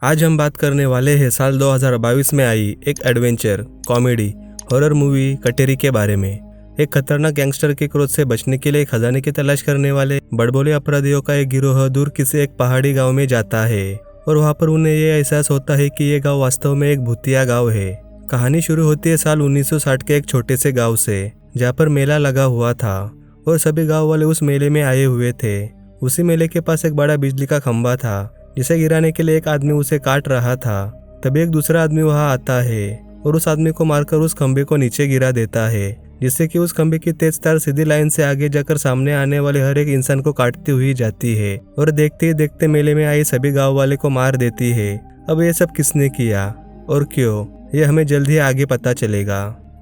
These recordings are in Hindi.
आज हम बात करने वाले हैं साल 2022 में आई एक एडवेंचर कॉमेडी हॉरर मूवी कटेरी के बारे में। एक खतरनाक गैंगस्टर के क्रोध से बचने के लिए खजाने की तलाश करने वाले बड़बोले अपराधियों का एक गिरोह दूर किसी एक पहाड़ी गांव में जाता है और वहां पर उन्हें यह एहसास होता है कि यह गांव वास्तव में एक भूतिया गांव है। कहानी शुरू होती है साल 1960 के एक छोटे से गाँव से, जहाँ पर मेला लगा हुआ था और सभी गाँव वाले उस मेले में आए हुए थे। उसी मेले के पास एक बड़ा बिजली का खंभा था जिसे गिराने के लिए एक आदमी उसे काट रहा था। तभी एक दूसरा आदमी वहां आता है और उस आदमी को मारकर उस खंभे को नीचे गिरा देता है, जिससे कि उस खंभे की तेज तार सीधी लाइन से आगे जाकर सामने आने वाले हर एक इंसान को काटती हुई जाती है और देखते ही देखते मेले में आई सभी गाँव वाले को मार देती है। अब ये सब किसने किया और क्यों, ये हमें जल्द ही आगे पता चलेगा।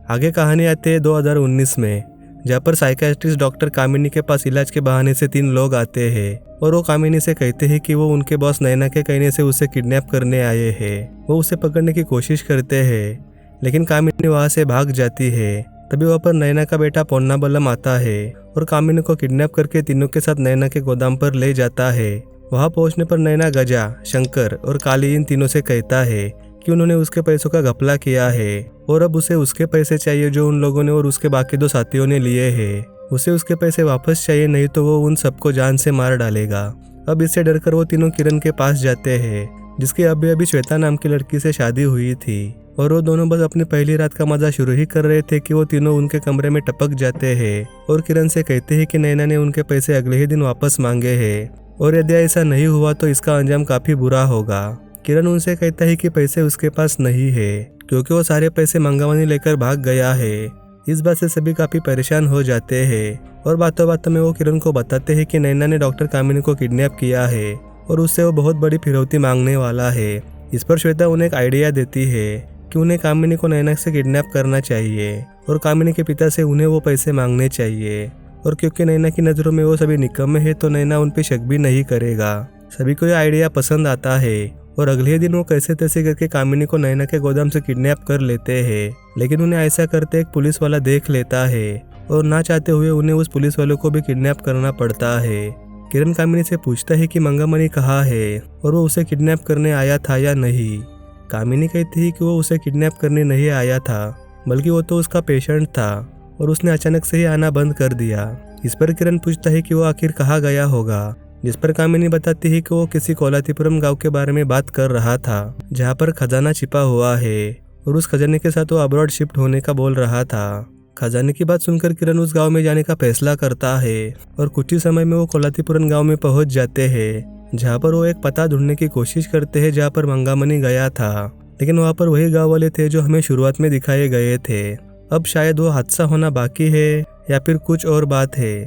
आगे कहानी आती है 2019 में, जहाँ पर साइकियाट्रिस्ट डॉक्टर कामिनी के पास इलाज के बहाने से 3 लोग आते हैं और वो कामिनी से कहते हैं कि वो उनके बॉस नैना के कहने से उसे किडनैप करने आए हैं। वो उसे पकड़ने की कोशिश करते हैं लेकिन कामिनी वहां से भाग जाती है। तभी वहाँ पर नैना का बेटा पोन्नाबलम आता है और कामिनी को किडनैप करके तीनों के साथ नैना के गोदाम पर ले जाता है। वहां पहुंचने पर नैना गजा, शंकर और काली इन तीनों से कहता है कि उन्होंने उसके पैसों का घपला किया है और अब उसे उसके पैसे चाहिए जो उन लोगों ने और उसके बाकी 2 साथियों ने लिए हैं। उसे उसके पैसे वापस चाहिए, नहीं तो वो उन सबको जान से मार डालेगा। अब इससे डरकर वो तीनों किरण के पास जाते हैं, जिसकी अभी अभी श्वेता नाम की लड़की से शादी हुई थी और वो दोनों बस अपनी पहली रात का मजा शुरू ही कर रहे थे कि वो तीनों उनके कमरे में टपक जाते हैं और किरण से कहते हैं कि नैना ने उनके पैसे अगले ही दिन वापस मांगे हैं और यदि ऐसा नहीं हुआ तो इसका अंजाम काफी बुरा होगा। किरण उनसे कहता है कि पैसे उसके पास नहीं है क्योंकि वो सारे पैसे मंगावनी लेकर भाग गया है। इस बात से सभी काफी परेशान हो जाते हैं और बातों बातों में वो किरण को बताते हैं कि नैना ने डॉक्टर कामिनी को किडनैप किया है और उससे वो बहुत बड़ी फिरौती मांगने वाला है। इस पर श्वेता उन्हें एक आइडिया देती है कि उन्हें कामिनी को नैना से किडनैप करना चाहिए और कामिनी के पिता से उन्हें वो पैसे मांगने चाहिए। और क्योंकि नैना की नज़रों में वो सभी निकम्मे हैं तो नैना उन पर शक भी नहीं करेगा। सभी को यह आइडिया पसंद आता है और अगले दिन वो कैसे तैसे करके कामिनी को नैना के गोदाम से किडनैप कर लेते हैं। लेकिन उन्हें ऐसा करते एक पुलिस वाला देख लेता है और ना चाहते हुए उन्हें उस पुलिस वाले को भी किडनैप करना पड़ता है। किरण कामिनी से पूछता है कि मंगामणि कहाँ है और वो उसे किडनैप करने आया था या नहीं। कामिनी कहती है कि वो उसे किडनैप करने नहीं आया था, बल्कि वो तो उसका पेशेंट था और उसने अचानक से ही आना बंद कर दिया। इस पर किरण पूछता है कि वो आखिर कहाँ गया होगा, जिस पर कामिनी बताती है कि वो किसी कोलातीपुरम गांव के बारे में बात कर रहा था जहां पर खजाना छिपा हुआ है और उस खजाने के साथ वो अब्रॉड शिफ्ट होने का बोल रहा था। खजाने की बात सुनकर किरण उस गांव में जाने का फैसला करता है और कुछ ही समय में वो कोलातीपुरम गांव में पहुंच जाते हैं, जहां पर वो एक पता ढूंढने की कोशिश करते हैं जहां पर मंगामणि गया था। लेकिन वहां पर वही गाँव वाले थे जो हमें शुरुआत में दिखाए गए थे। अब शायद वो हादसा होना बाकी है या फिर कुछ और बात है,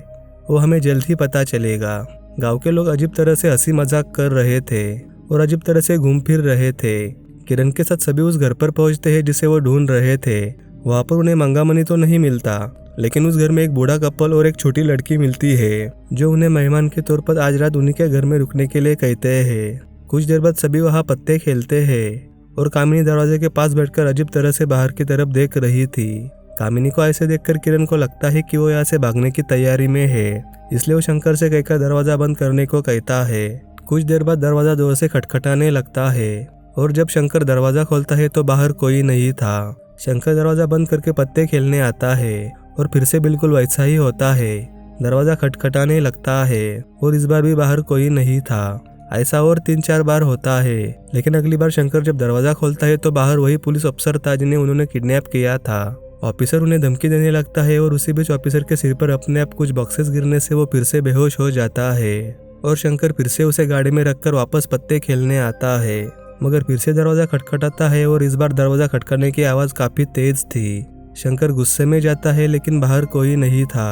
वो हमें जल्द ही पता चलेगा। गांव के लोग अजीब तरह से हंसी मजाक कर रहे थे और अजीब तरह से घूम फिर रहे थे। किरण के साथ सभी उस घर पर पहुंचते हैं जिसे वो ढूंढ रहे थे। वहां पर उन्हें मंगामणि तो नहीं मिलता, लेकिन उस घर में एक बूढ़ा कपल और एक छोटी लड़की मिलती है जो उन्हें मेहमान के तौर पर आज रात उन्हीं के घर में रुकने के लिए कहते हैं। कुछ देर बाद सभी वहाँ पत्ते खेलते हैं और कामिनी दरवाजे के पास बैठकर अजीब तरह से बाहर की तरफ देख रही थी। कामिनी को ऐसे देखकर किरण को लगता है कि वो यहाँ से भागने की तैयारी में है, इसलिए वो शंकर से कहकर दरवाजा बंद करने को कहता है। कुछ देर बाद दरवाजा जोर से खटखटाने लगता है और जब शंकर दरवाजा खोलता है तो बाहर कोई नहीं था। शंकर दरवाजा बंद करके पत्ते खेलने आता है और फिर से बिल्कुल वैसा ही होता है। दरवाजा खटखटाने लगता है और इस बार भी बाहर कोई नहीं था। ऐसा और 3-4 बार होता है, लेकिन अगली बार शंकर जब दरवाजा खोलता है तो बाहर वही पुलिस अफसर था जिन्हें उन्होंने किडनैप किया था। ऑफिसर उन्हें धमकी देने लगता है और उसी बीच ऑफिसर के सिर पर अपने आप कुछ बॉक्सेस गिरने से वो फिर से बेहोश हो जाता है और शंकर फिर से उसे गाड़ी में रखकर वापस पत्ते खेलने आता है। मगर फिर से दरवाजा खटखटाता है और इस बार दरवाजा खटखटाने की आवाज काफी तेज थी। शंकर गुस्से में जाता है लेकिन बाहर कोई नहीं था।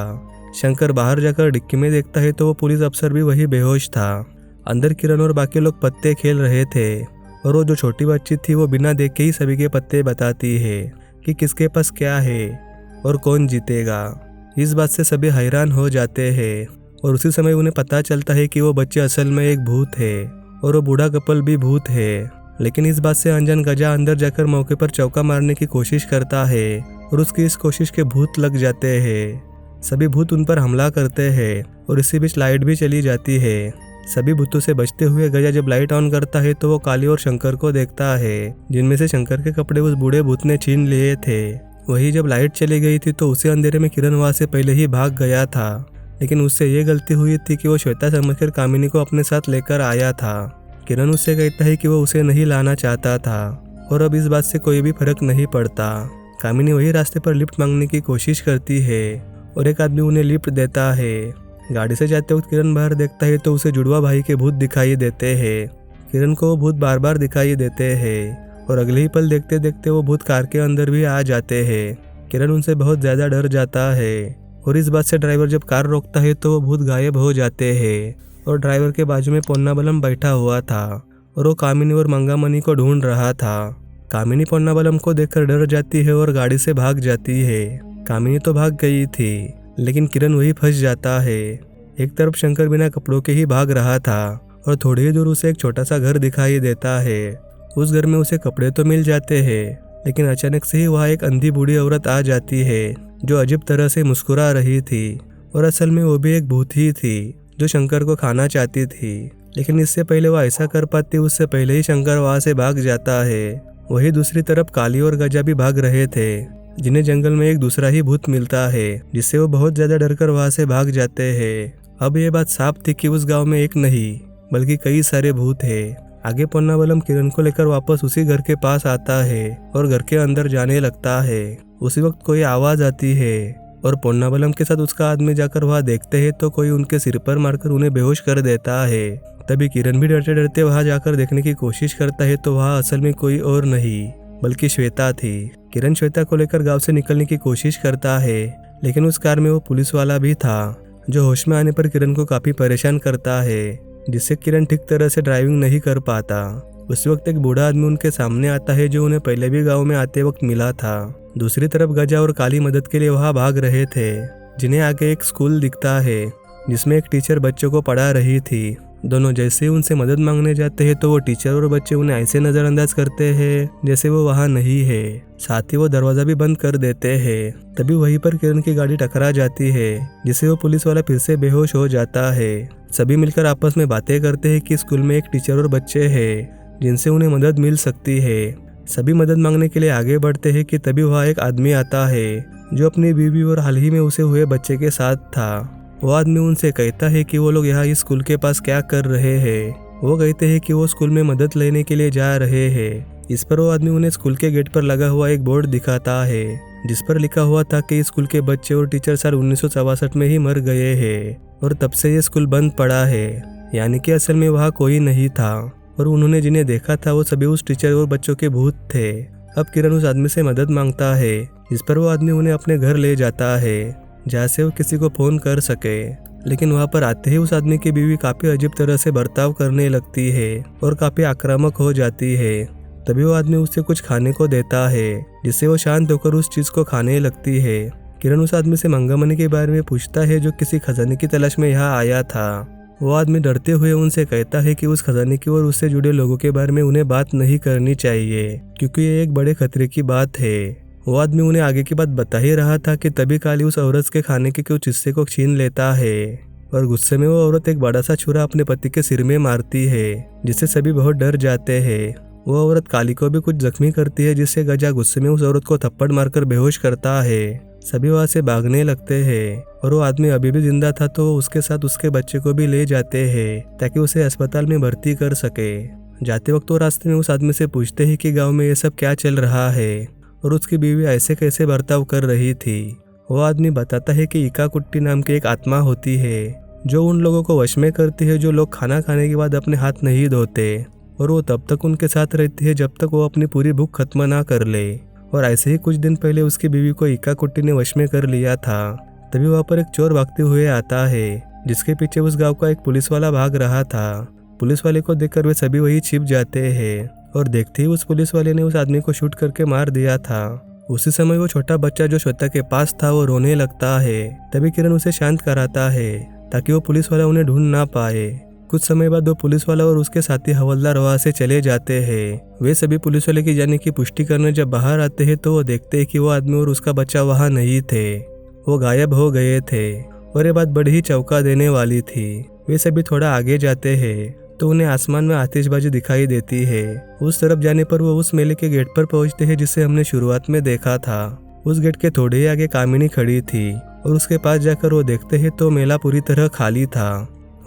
शंकर बाहर जाकर डिक्की में देखता है तो वो पुलिस अफसर भी वही बेहोश था। अंदर किरण और बाकी लोग पत्ते खेल रहे थे और वो जो छोटी बच्ची थी वो बिना देखे ही सभी के पत्ते बताती है कि किसके पास क्या है और कौन जीतेगा। इस बात से सभी हैरान हो जाते हैं और उसी समय उन्हें पता चलता है कि वो बच्चे असल में एक भूत है और वो बूढ़ा कपल भी भूत है। लेकिन इस बात से अनजान गजा अंदर जाकर मौके पर चौका मारने की कोशिश करता है और उसकी इस कोशिश के भूत लग जाते हैं। सभी भूत उन पर हमला करते हैं और इसी बीच लाइट भी चली जाती है सभी भूतों से बचते हुए गजा जब लाइट ऑन करता है तो वो काली और शंकर को देखता है, जिनमें से शंकर के कपड़े उस बूढ़े भूत ने छीन लिए थे। वही जब लाइट चली गई थी तो उसे अंधेरे में किरण वहां से पहले ही भाग गया था, लेकिन उससे ये गलती हुई थी कि वो श्वेता समझकर कामिनी को अपने साथ लेकर आया था। किरण उससे कहता है कि वो उसे नहीं लाना चाहता था और अब इस बात से कोई भी फर्क नहीं पड़ता। कामिनी वही रास्ते पर लिफ्ट मांगने की कोशिश करती है और एक आदमी उन्हें लिफ्ट देता है। गाड़ी से जाते वक्त किरण बाहर देखता है तो उसे जुड़वा भाई के भूत दिखाई देते हैं। किरण को वो भूत बार बार दिखाई देते हैं और अगले ही पल देखते देखते वो भूत कार के अंदर भी आ जाते हैं। किरण उनसे बहुत ज़्यादा डर जाता है और इस बात से ड्राइवर जब कार रोकता है तो वो भूत गायब हो जाते हैं और ड्राइवर के बाजू में पोन्नाबलम बैठा हुआ था और वो कामिनी और मंगामणि को ढूंढ रहा था। कामिनी पोन्नाबलम को देखकर डर जाती है और गाड़ी से भाग जाती है। कामिनी तो भाग गई थी, लेकिन किरण वही फंस जाता है। एक तरफ शंकर बिना कपड़ों के ही भाग रहा था और थोड़ी ही दूर उसे एक छोटा सा घर दिखाई देता है। उस घर में उसे कपड़े तो मिल जाते हैं, लेकिन अचानक से ही वहाँ एक अंधी बूढ़ी औरत आ जाती है जो अजीब तरह से मुस्कुरा रही थी और असल में वो भी एक भूत ही थी जो शंकर को खाना चाहती थी। लेकिन इससे पहले वो ऐसा कर पाती उससे पहले ही शंकर वहाँ से भाग जाता है। वही दूसरी तरफ काली और गजा भी भाग रहे थे, जिन्हें जंगल में एक दूसरा ही भूत मिलता है, जिससे वो बहुत ज्यादा डरकर वहाँ से भाग जाते हैं। अब ये बात साफ थी कि उस गांव में एक नहीं बल्कि कई सारे भूत हैं। आगे पोन्नाबलम किरण को लेकर वापस उसी घर के पास आता है और घर के अंदर जाने लगता है। उसी वक्त कोई आवाज आती है और पोन्नाबलम के साथ उसका आदमी जाकर वहाँ देखते हैं तो कोई उनके सिर पर मारकर उन्हें बेहोश कर देता है। तभी किरण भी डरते डरते वहाँ जाकर देखने की कोशिश करता है तो वहाँ असल में कोई और नहीं बल्कि श्वेता थी। किरण श्वेता को लेकर गांव से निकलने की कोशिश करता है, लेकिन उस कार में वो पुलिस वाला भी था जो होश में आने पर किरण को काफी परेशान करता है, जिससे किरण ठीक तरह से ड्राइविंग नहीं कर पाता। उस वक्त एक बूढ़ा आदमी उनके सामने आता है जो उन्हें पहले भी गांव में आते वक्त मिला था। दूसरी तरफ गजा और काली मदद के लिए वहां भाग रहे थे, जिन्हें आगे एक स्कूल दिखता है जिसमें एक टीचर बच्चों को पढ़ा रही थी। दोनों जैसे ही उनसे मदद मांगने जाते हैं तो वो टीचर और बच्चे उन्हें ऐसे नजरअंदाज करते हैं जैसे वो वहाँ नहीं है। साथ ही वो दरवाजा भी बंद कर देते हैं। तभी वहीं पर किरण की गाड़ी टकरा जाती है, जिससे वो पुलिस वाला फिर से बेहोश हो जाता है। सभी मिलकर आपस में बातें करते हैं कि स्कूल में एक टीचर और बच्चे हैं जिनसे उन्हें मदद मिल सकती है। सभी मदद मांगने के लिए आगे बढ़ते हैं कि तभी वहाँ एक आदमी आता है जो अपनी बीवी और हाल ही में उसे हुए बच्चे के साथ था। वो आदमी उनसे कहता है कि वो लोग यहाँ इस स्कूल के पास क्या कर रहे हैं। वो कहते हैं कि वो स्कूल में मदद लेने के लिए जा रहे हैं। इस पर वो आदमी उन्हें स्कूल के गेट पर लगा हुआ एक बोर्ड दिखाता है जिस पर लिखा हुआ था कि स्कूल के बच्चे और टीचर साल 1964 में ही मर गए हैं और तब से ये स्कूल बंद पड़ा है। यानी कि असल में वहाँ कोई नहीं था और उन्होंने जिन्हें देखा था वो सभी उस टीचर और बच्चों के भूत थे। अब किरण उस आदमी से मदद मांगता है, जिस पर वो आदमी उन्हें अपने घर ले जाता है जहाँ से वो किसी को फोन कर सके। लेकिन वहाँ पर आते ही उस आदमी की बीवी काफी अजीब तरह से बर्ताव करने लगती है और काफी आक्रामक हो जाती है। तभी वो आदमी उसे कुछ खाने को देता है, जिससे वो शांत होकर उस चीज को खाने लगती है। किरण उस आदमी से मंगामणि के बारे में पूछता है जो किसी खजाने की तलाश में यहाँ आया था। वो आदमी डरते हुए उनसे कहता है कि उस खजाने की और उससे जुड़े लोगों के बारे में उन्हें बात नहीं करनी चाहिए, क्योंकि ये एक बड़े खतरे की बात है। वो आदमी उन्हें आगे की बात बता ही रहा था कि तभी काली उस औरत के खाने के कुछ हिस्से को छीन लेता है और गुस्से में वो औरत एक बड़ा सा छुरा अपने पति के सिर में मारती है, जिससे सभी बहुत डर जाते हैं। वो औरत काली को भी कुछ जख्मी करती है, जिससे गजा गुस्से में उस औरत को थप्पड़ मारकर बेहोश करता है। सभी वहाँ से भागने लगते हैं और वो आदमी अभी भी जिंदा था तो उसके साथ उसके बच्चे को भी ले जाते हैं ताकि उसे अस्पताल में भर्ती कर सके। जाते वक्त वो रास्ते में उस आदमी से पूछते हैं कि गाँव में ये सब क्या चल रहा है और उसकी बीवी ऐसे कैसे बर्ताव कर रही थी। वो आदमी बताता है कि इका कुट्टी नाम की एक आत्मा होती है जो उन लोगों को वश में करती है जो लोग खाना खाने के बाद अपने हाथ नहीं धोते, और वो तब तक उनके साथ रहती है जब तक वो अपनी पूरी भूख खत्म ना कर ले। और ऐसे ही कुछ दिन पहले उसकी बीवी को इका कुट्टी ने वश में कर लिया था। तभी वहाँ पर एक चोर भागते हुए आता है जिसके पीछे उस गाँव का एक पुलिस वाला भाग रहा था। पुलिस वाले को देखकर वे सभी वही छिप जाते हैं और देखते ही उस पुलिस वाले ने उस आदमी को शूट करके मार दिया था। उसी समय वो छोटा बच्चा जो श्वेता के पास था वो रोने लगता है। तभी किरण उसे शांत कराता है ताकि वो पुलिस वाला उन्हें ढूंढ ना पाए। कुछ समय बाद वो पुलिस वाला और उसके साथी हवलदार वहाँ से चले जाते हैं। वे सभी पुलिस वाले की जाने की पुष्टि करने जब बाहर आते हैं तो वो देखते हैं कि वो आदमी और उसका बच्चा वहाँ नहीं थे, वो गायब हो गए थे। और ये बात बड़ी ही चौंका देने वाली थी। वे सभी थोड़ा आगे जाते हैं तो उन्हें आसमान में आतिशबाजी दिखाई देती है। उस तरफ जाने पर वो उस मेले के गेट पर पहुंचते हैं जिसे हमने शुरुआत में देखा था। उस गेट के थोड़े ही आगे कामिनी खड़ी थी और उसके पास जाकर वो देखते हैं तो मेला पूरी तरह खाली था।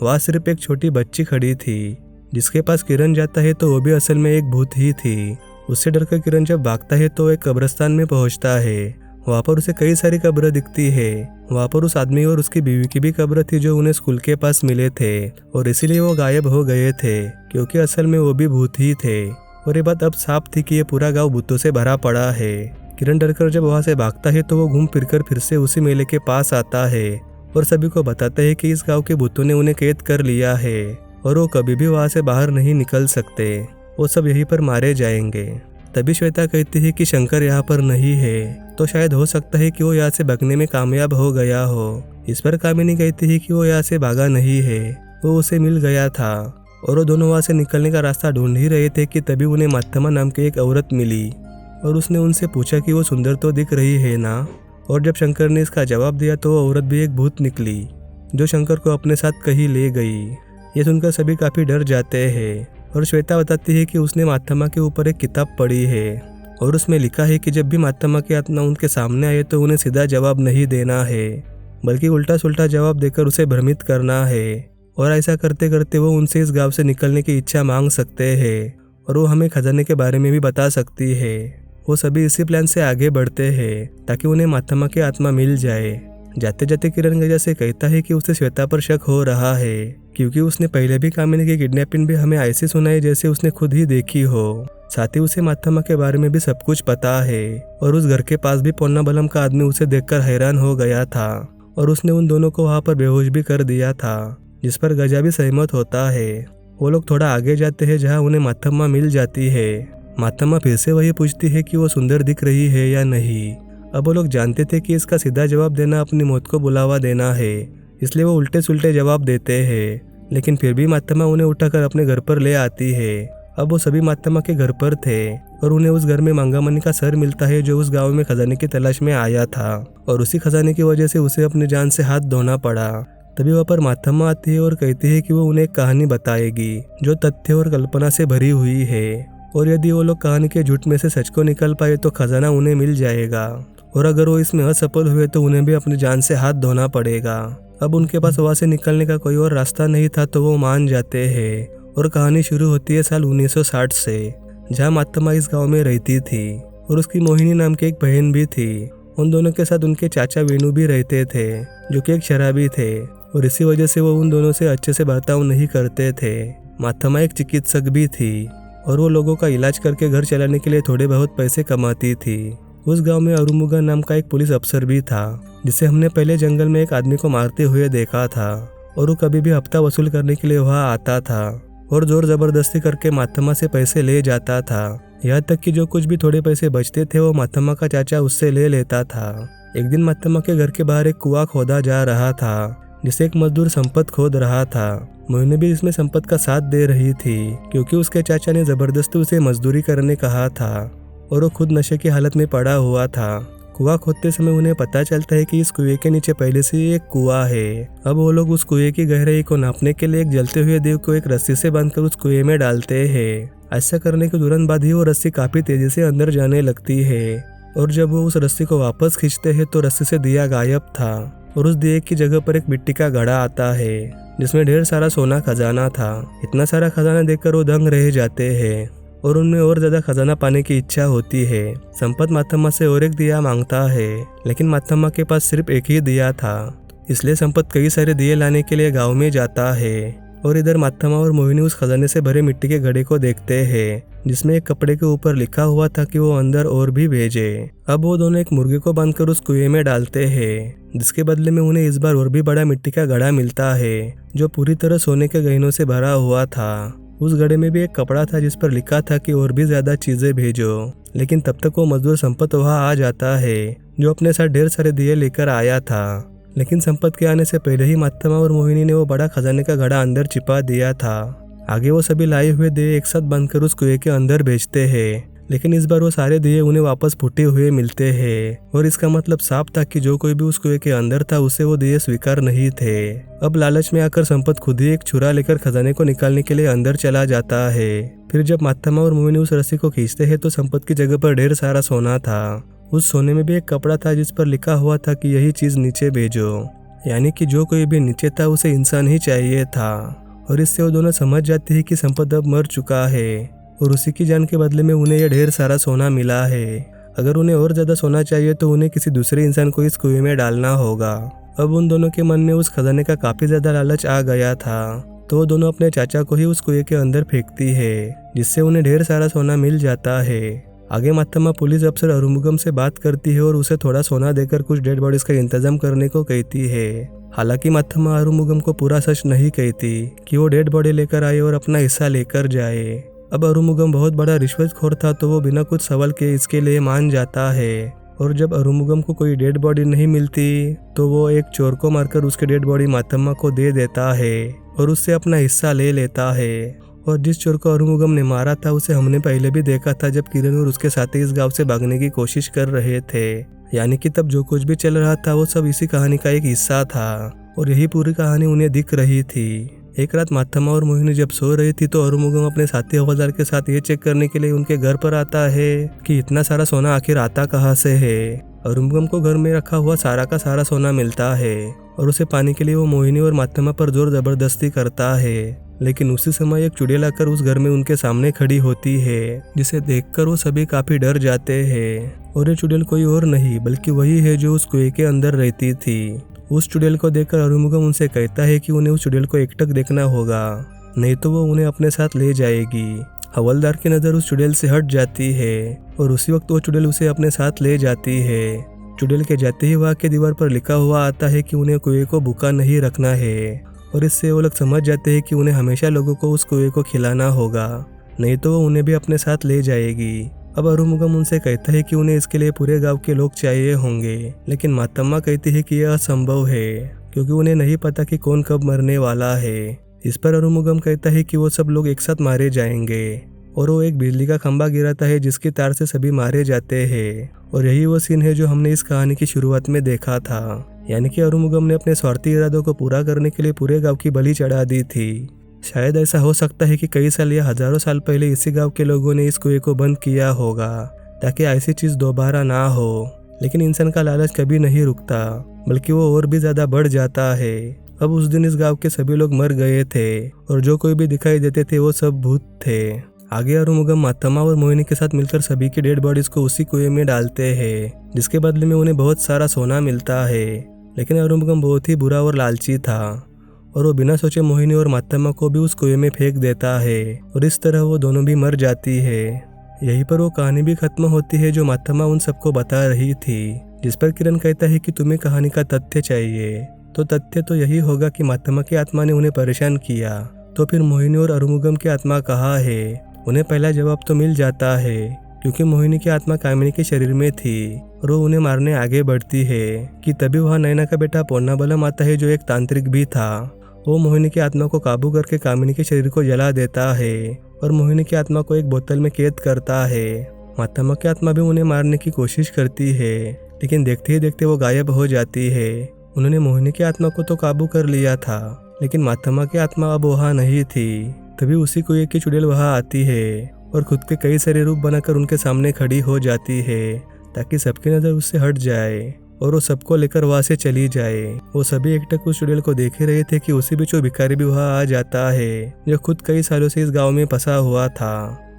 वहाँ सिर्फ एक छोटी बच्ची खड़ी थी जिसके पास किरण जाता है तो वो भी असल में एक भूत ही थी। उससे डरकर किरण जब भागता है तो एक कब्रिस्तान में पहुंचता है। वहाँ पर उसे कई सारी कब्र दिखती है। वहाँ पर उस आदमी और उसकी बीवी की भी कब्र थी जो उन्हें स्कूल के पास मिले थे और इसीलिए वो गायब हो गए थे क्योंकि असल में वो भी भूत ही थे। और ये बात अब साफ थी कि ये पूरा गांव भूतों से भरा पड़ा है। किरण डरकर जब वहाँ से भागता है तो वो घूम फिरकर फिर से उसी मेले के पास आता है और सभी को बताता है कि इस गाँव के भूतों ने उन्हें कैद कर लिया है और वो कभी भी वहाँ से बाहर नहीं निकल सकते। वो सब यहीं पर मारे जाएंगे। तभी श्वेता कहती है कि शंकर यहाँ पर नहीं है तो शायद हो सकता है कि वो यहाँ से भागने में कामयाब हो गया हो। इस पर कामिनी कहती है कि वो यहाँ से भागा नहीं है, वो उसे मिल गया था और वो दोनों वहाँ से निकलने का रास्ता ढूंढ ही रहे थे कि तभी उन्हें माथमा नाम की एक औरत मिली और उसने उनसे पूछा कि वो सुंदर तो दिख रही है ना। और जब शंकर ने इसका जवाब दिया तो वो औरत भी एक भूत निकली जो शंकर को अपने साथ कहीं ले गई। ये सुनकर सभी काफी डर जाते हैं और श्वेता बताती है कि उसने माथमा के ऊपर एक किताब पढ़ी है और उसमें लिखा है कि जब भी माथमा की आत्मा उनके सामने आए तो उन्हें सीधा जवाब नहीं देना है बल्कि उल्टा सुल्टा जवाब देकर उसे भ्रमित करना है। और ऐसा करते करते वो उनसे इस गांव से निकलने की इच्छा मांग सकते हैं और वो हमें खजाने के बारे में भी बता सकती है। वो सभी इसी प्लान से आगे बढ़ते हैं ताकि उन्हें माथमा की आत्मा मिल जाए। जाते जाते किरण गजा से कहता है कि उसे श्वेता पर शक हो रहा है क्योंकि उसने पहले भी कामिनी की किडनैपिंग भी हमें ऐसे सुनाई जैसे उसने खुद ही देखी हो। साथ ही उसे माथमा के बारे में भी सब कुछ पता है और उस घर के पास भी पोन्नाबलम का आदमी उसे देखकर हैरान हो गया था और उसने उन दोनों को वहाँ पर बेहोश भी कर दिया था, जिस पर गजा भी सहमत होता है। वो लोग थोड़ा आगे जाते हैं जहाँ उन्हें माथमा मिल जाती है। माथमा फिर से वही पूछती है कि वो सुंदर दिख रही है या नहीं। अब वो लोग जानते थे कि इसका सीधा जवाब देना अपनी मौत को बुलावा देना है, इसलिए वो उल्टे सुल्टे जवाब देते हैं। लेकिन फिर भी माथमा उन्हें उठाकर अपने घर पर ले आती है। अब वो सभी माथमा के घर पर थे और उन्हें उस घर में मांगामनी का सर मिलता है जो उस गांव में खजाने की तलाश में आया था और उसी खजाने की वजह से उसे अपनी जान से हाथ धोना पड़ा। तभी वहाँ पर माथमा आती है और कहती है कि वो उन्हें एक कहानी बताएगी जो तथ्य और कल्पना से भरी हुई है और यदि वो लोग कहानी के झूठ में से सच को निकल पाए तो खजाना उन्हें मिल जाएगा और अगर वो इसमें असफल हुए तो उन्हें भी अपनी जान से हाथ धोना पड़ेगा। अब उनके पास वहाँ से निकलने का कोई और रास्ता नहीं था तो वो मान जाते हैं और कहानी शुरू होती है साल 1960 से, जहाँ माथमा इस गांव में रहती थी और उसकी मोहिनी नाम की एक बहन भी थी। उन दोनों के साथ उनके चाचा वेणु भी रहते थे जो कि एक शराबी थे और इसी वजह से वो उन दोनों से अच्छे से बर्ताव नहीं करते थे। माथमा एक चिकित्सक भी थी और वो लोगों का इलाज करके घर चलाने के लिए थोड़े बहुत पैसे कमाती थी। उस गांव में अरुमुगा नाम का एक पुलिस अफसर भी था जिसे हमने पहले जंगल में एक आदमी को मारते हुए देखा था और वो कभी भी हफ्ता वसूल करने के लिए वहाँ आता था और जोर जबरदस्ती करके माथमा से पैसे ले जाता था। यहाँ तक कि जो कुछ भी थोड़े पैसे बचते थे वो माथमा का चाचा उससे ले लेता था। एक दिन माथमा के घर के बाहर एक कुआं खोदा जा रहा था जिसे एक मजदूर संपत खोद रहा था। मोहिनी भी इसमें संपत का साथ दे रही थी क्योंकि उसके चाचा ने जबरदस्ती उसे मजदूरी करने कहा था और वो खुद नशे की हालत में पड़ा हुआ था। कुआं खोदते समय उन्हें पता चलता है कि इस कुएं के नीचे पहले से ही एक कुआं है। अब वो लोग उस कुएं की गहराई को नापने के लिए एक जलते हुए देव को एक रस्सी से बांधकर उस कुएं में डालते हैं। ऐसा करने के तुरंत बाद ही वो रस्सी काफी तेजी से अंदर जाने लगती है और जब वो उस रस्सी को वापस खींचते हैं तो रस्सी से दिया गायब था और उस दिए की जगह पर एक मिट्टी का घड़ा आता है जिसमें ढेर सारा सोना खजाना था। इतना सारा खजाना देखकर वो दंग रह जाते हैं और उनमें और ज्यादा खजाना पाने की इच्छा होती है। संपत माथमा से और एक दिया मांगता है लेकिन माथमा के पास सिर्फ एक ही दिया था, इसलिए संपत कई सारे दिए लाने के लिए गांव में जाता है और इधर माथमा और मोहिनी उस खजाने से भरे मिट्टी के घड़े को देखते हैं जिसमें एक कपड़े के ऊपर लिखा हुआ था कि वो अंदर और भी भेजे। अब वो दोनों एक मुर्गे को बांधकर उस कुएं में डालते हैं जिसके बदले में उन्हें इस बार और भी बड़ा मिट्टी का घड़ा मिलता है जो पूरी तरह सोने के गहनों से भरा हुआ था। उस घड़े में भी एक कपड़ा था जिस पर लिखा था कि और भी ज्यादा चीजें भेजो। लेकिन तब तक वो मजदूर संपत वहाँ आ जाता है जो अपने साथ ढेर सारे दिए लेकर आया था। लेकिन संपत के आने से पहले ही माथमा और मोहिनी ने वो बड़ा खजाने का घड़ा अंदर छिपा दिया था। आगे वो सभी लाए हुए दिए एक साथ बांधकर उस कुएं के अंदर भेजते हैं लेकिन इस बार वो सारे दिए उन्हें वापस फूटे हुए मिलते हैं और इसका मतलब साफ था कि जो कोई भी उस कुएं के अंदर था उसे वो दिए स्वीकार नहीं थे। अब लालच में आकर संपत खुद ही एक छुरा लेकर खजाने को निकालने के लिए अंदर चला जाता है। फिर जब माथामा और मोहिनी उस रस्सी को खींचते हैं तो संपत की जगह पर ढेर सारा सोना था। उस सोने में भी एक कपड़ा था जिस पर लिखा हुआ था कि यही चीज नीचे भेजो, यानी कि जो कोई भी नीचे था उसे इंसान ही चाहिए था। और इससे वो दोनों समझ जाते हैं कि संपत अब मर चुका है और उसी की जान के बदले में उन्हें यह ढेर सारा सोना मिला है। अगर उन्हें और ज्यादा सोना चाहिए तो उन्हें किसी दूसरे इंसान को इस कुएं में डालना होगा। अब उन दोनों के मन में उस खजाने का काफी ज्यादा लालच आ गया था, तो वो दोनों अपने चाचा को ही उस कुएं के अंदर फेंकती है, जिससे उन्हें ढेर सारा सोना मिल जाता है। आगे माथामा पुलिस अफसर अरुमुगम से बात करती है और उसे थोड़ा सोना देकर कुछ डेड बॉडीज का इंतजाम करने को कहती है। हालांकि माथामा अरुमुगम को पूरा सच नहीं कहती कि वो डेड बॉडी लेकर आए और अपना हिस्सा लेकर जाए। अब अरुमुगम बहुत बड़ा रिश्वतखोर था, तो वो बिना कुछ सवाल के इसके लिए मान जाता है। और जब अरुमुगम को कोई डेड बॉडी नहीं मिलती तो वो एक चोर को मारकर उसके डेड बॉडी माथामा को दे देता है और उससे अपना हिस्सा ले लेता है। और जिस चोर को अरुमुगम ने मारा था उसे हमने पहले भी देखा था जब किरण और उसके साथी इस गांव से भागने की कोशिश कर रहे थे, यानी कि तब जो कुछ भी चल रहा था वो सब इसी कहानी का एक हिस्सा था और यही पूरी कहानी उन्हें दिख रही थी। एक रात माथामा और मोहिनी जब सो रही थी तो अरुमुगम अपने साथी हवलदार के साथ ये चेक करने के लिए उनके घर पर आता है कि इतना सारा सोना आखिर आता कहाँ से है। अरुमुगम को घर में रखा हुआ सारा का सारा सोना मिलता है और उसे पाने के लिए वो मोहिनी और माथामा पर जोर जबरदस्ती करता है। लेकिन उसी समय एक चुड़ैल आकर उस घर में उनके सामने खड़ी होती है, जिसे देखकर वो सभी काफी डर जाते हैं। और ये चुड़ैल कोई और नहीं बल्कि वही है जो उस कुएं के अंदर रहती थी। उस चुड़ैल को देखकर अरुमुगम उनसे कहता है कि उन्हें उस चुड़ैल को एकटक देखना होगा, नहीं तो वो उन्हें अपने साथ ले जाएगी। हवलदार की नज़र उस चुड़ैल से हट जाती है और उसी वक्त वो चुड़ैल उसे अपने साथ ले जाती है। चुड़ैल के जाते ही वहाँ की दीवार पर लिखा हुआ आता है कि उन्हें कुएं को भूखा नहीं रखना है और इससे वो लोग समझ जाते हैं कि उन्हें हमेशा लोगों को उस कुएं को खिलाना होगा, नहीं तो वो उन्हें भी अपने साथ ले जाएगी। अब अरुमुगम उनसे कहता है कि उन्हें इसके लिए पूरे गांव के लोग चाहिए होंगे, लेकिन मातम्मा कहती है कि यह असंभव है क्योंकि उन्हें नहीं पता कि कौन कब मरने वाला है। इस पर अरुमुगम कहता है कि वो सब लोग एक साथ मारे जाएंगे और वो एक बिजली का खंभा गिराता है जिसकी तार से सभी मारे जाते हैं। और यही वो सीन है जो हमने इस कहानी की शुरुआत में देखा था, यानी कि अरुमुगम ने अपने स्वार्थी इरादों को पूरा करने के लिए पूरे गांव की बलि चढ़ा दी थी। शायद ऐसा हो सकता है कि कई साल या हजारों साल पहले इसी गांव के लोगों ने इस कुएं को बंद किया होगा ताकि ऐसी चीज दोबारा ना हो। लेकिन इंसान का लालच कभी नहीं रुकता, बल्कि वो और भी ज्यादा बढ़ जाता है। अब उस दिन इस गांव के सभी लोग मर गए थे और जो कोई भी दिखाई देते थे वो सब भूत थे। आगे अरुमुगम मातम्मा और मोहिनी के साथ मिलकर सभी की डेड बॉडीज को उसी कुएं में डालते हैं, जिसके बदले में उन्हें बहुत सारा सोना मिलता है। लेकिन अरुमुगम बहुत ही बुरा और लालची था और वो बिना सोचे मोहिनी और मातम्मा को भी उस कुएं में फेंक देता है और इस तरह वो दोनों भी मर जाती है। यहीं पर वो कहानी भी खत्म होती है जो मातम्मा उन सबको बता रही थी, जिस पर किरण कहता है कि तुम्हें कहानी का तथ्य चाहिए, तो तथ्य तो यही होगा कि मातम्मा की आत्मा ने उन्हें परेशान किया। तो फिर मोहिनी और अरुमुगम की आत्मा कहाँ है? उन्हें पहला जवाब तो मिल जाता है क्योंकि मोहिनी की आत्मा कामिनी के शरीर में थी और वो उन्हें मारने आगे बढ़ती है कि तभी वहाँ नैना का बेटा पोन्नाबलम आता है जो एक तांत्रिक भी था। वो मोहिनी की आत्मा को काबू करके कामिनी के शरीर को जला देता है और मोहिनी की आत्मा को एक बोतल में कैद करता है। मातम्मा की आत्मा भी उन्हें मारने की कोशिश करती है, लेकिन देखते ही देखते वो गायब हो जाती है। उन्होंने मोहिनी की आत्मा को तो काबू कर लिया था, लेकिन मातम्मा की आत्मा अब वहाँ नहीं थी। तभी उसी कुएं की चुड़ैल वहाँ आती है और खुद के कई सारे रूप बनाकर उनके सामने खड़ी हो जाती है ताकि सबकी नज़र उससे हट जाए और वो सबको लेकर वहाँ से चली जाए। वो सभी एकटक उस चुड़ैल को देख रहे थे कि उसी बीच वो भिखारी भी वहाँ आ जाता है जो खुद कई सालों से इस गांव में फंसा हुआ था।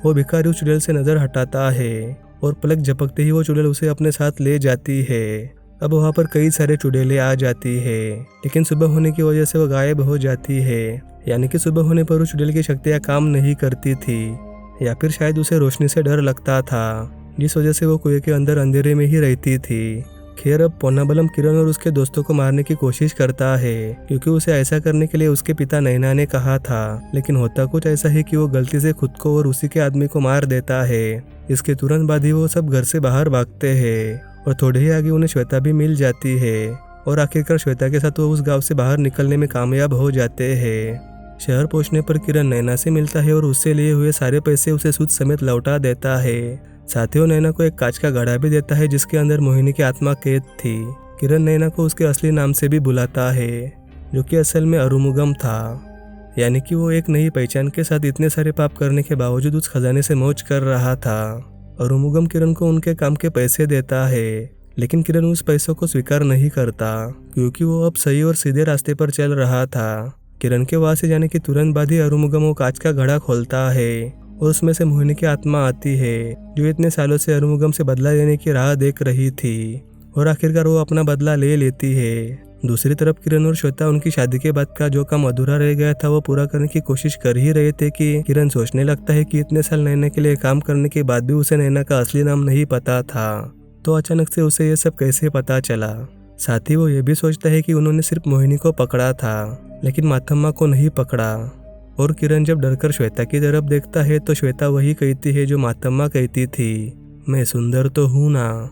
वो भिखारी उस चुड़ैल से नज़र हटाता है और पलक झपकते ही वो चुड़ैल उसे अपने साथ ले जाती है। अब वहाँ पर कई सारे चुड़ैलें आ जाती है, लेकिन सुबह होने की वजह से वो गायब हो जाती है, यानी कि सुबह होने पर उस चुड़ैल की शक्तियाँ काम नहीं करती थी या फिर शायद उसे रोशनी से डर लगता था, जिस वजह से वो कुएं के अंदर अंधेरे में ही रहती थी। खैर अब पोन्नाबलम किरण और उसके दोस्तों को मारने की कोशिश करता है क्योंकि उसे ऐसा करने के लिए उसके पिता नैना ने कहा था, लेकिन होता कुछ ऐसा है कि वो गलती से खुद को और उसी के आदमी को मार देता है। इसके तुरंत बाद ही वो सब घर से बाहर भागते हैं और थोड़े ही आगे उन्हें श्वेता भी मिल जाती है और आखिरकार श्वेता के साथ वो उस गाँव से बाहर निकलने में कामयाब हो जाते हैं। शहर पहुंचने पर किरण नैना से मिलता है और उससे लिए हुए सारे पैसे उसे सूद समेत लौटा देता है, साथ ही वो नैना को एक कांच का घड़ा भी देता है जिसके अंदर मोहिनी की आत्मा कैद थी। किरण नैना को उसके असली नाम से भी बुलाता है जो कि असल में अरुमुगम था, यानी कि वो एक नई पहचान के साथ इतने सारे पाप करने के बावजूद उस खजाने से मौज कर रहा था। अरुमुगम किरण को उनके काम के पैसे देता है, लेकिन किरण उस पैसों को स्वीकार नहीं करता क्योंकि वो अब सही और सीधे रास्ते पर चल रहा था। किरण के वहां से जाने के तुरंत बाद ही अरुमुगम वो कांच का घड़ा खोलता है और उसमें से मोहिनी की आत्मा आती है जो इतने सालों से अरुमुगम से बदला लेने की राह देख रही थी, और आखिरकार वो अपना बदला ले लेती है। दूसरी तरफ किरण और श्वेता उनकी शादी के बाद का जो काम अधूरा रह गया था वो पूरा करने की कोशिश कर ही रहे थे कि किरण सोचने लगता है कि इतने साल नैना के लिए काम करने के बाद भी उसे नैना का असली नाम नहीं पता था, तो अचानक से उसे ये सब कैसे पता चला। साथ ही वो ये भी सोचता है कि उन्होंने सिर्फ मोहिनी को पकड़ा था लेकिन माथम्मा को नहीं पकड़ा। और किरण जब डरकर श्वेता की तरफ देखता है तो श्वेता वही कहती है जो माथम्मा कहती थी, मैं सुंदर तो हूँ ना।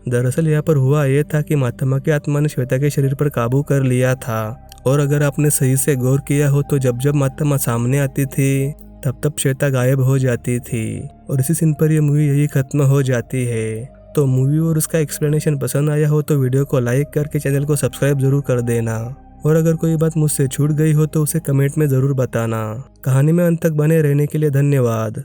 दरअसल यहाँ पर हुआ ये था कि माथम्मा की आत्मा ने श्वेता के शरीर पर काबू कर लिया था, और अगर आपने सही से गौर किया हो तो जब जब माथम्मा सामने आती थी तब तब श्वेता गायब हो जाती थी, और इसी सीन पर यह मूवी यही खत्म हो जाती है। तो मूवी और उसका एक्सप्लेनेशन पसंद आया हो तो वीडियो को लाइक करके चैनल को सब्सक्राइब जरूर कर देना, और अगर कोई बात मुझसे छूट गई हो तो उसे कमेंट में ज़रूर बताना। कहानी में अंत तक बने रहने के लिए धन्यवाद।